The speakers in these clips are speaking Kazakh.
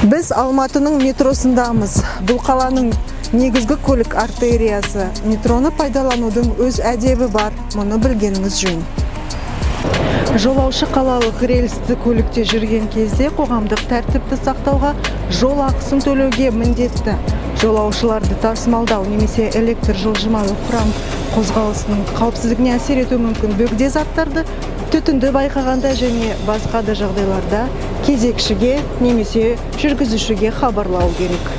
Біз Алматының метросындамыз. Бұл қаланың негізгі көлік артериясы. Метроны пайдаланудың өз әдебі бар, мұны білгеніңіз жөн. Жолаушы қалалық рельсті көлікте жүрген кезде қоғамдық тәртіпті сақтауға жол ақысын төлеуге міндетті. Жолаушыларды тасымалдау немесе электр жылжымалы құрам қозғалысының қауіпсіздігіне әсер етуі мүмкін бөгде заттарды түтінді байқағанда және басқа да жағдайларда кезекшіге немесе жүргізушіге хабарлау керек.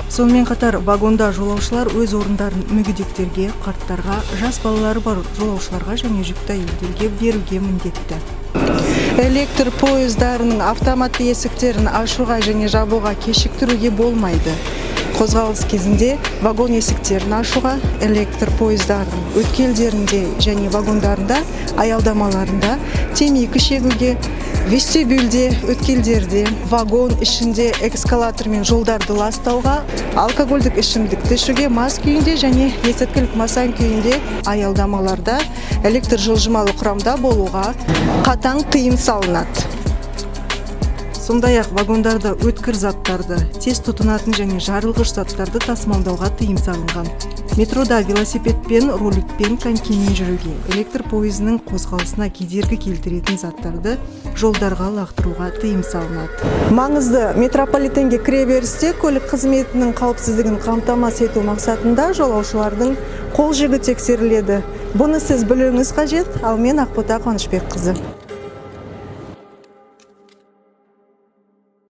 Сонымен қатар вагонда жолаушылар өз орындарын мүгедектерге, қарттарға, жас балалары бар жолаушыларға және жүкті әйелдерге беруге міндетті. Электр пойыздарының автоматты есіктерін ашуға және жабуға кешіктіруге болмайды. Қозғалыс кезінде вагон есіктерін ашуға, электр пойыздардың өткелдерінде және вагондарында, аялдамаларында, темекі шегуге, вестибюльде, өткелдерде, вагон ішінде эскалатормен жолдарды ластауға, алкогольдік ішімдікті ішуге, мас күйінде және есірткілік масан күйінде аялдамаларда, электр жылжымалы құрамда болуға қатаң тыйым салынады. Сондай-ақ вагондарда өткір заттарды, тез тұтынатын және жарылғыш заттарды тасымалдауға тыйым салынған. Метрода велосипедпен, роликпен, конькимен жүруге, электр пойызының қозғалысына кедергі келтіретін заттарды жолдарға лақтыруға тыйым салынады. Маңызды метрополитенге кіреберісте көлік қызметінің қауіпсіздігін қамтамасыз ету мақсатында жолаушылардың қол жүгі тексеріледі. Бұны сіз білуіңіз қажет, ал мен Ақбота Қуанышбекқызы.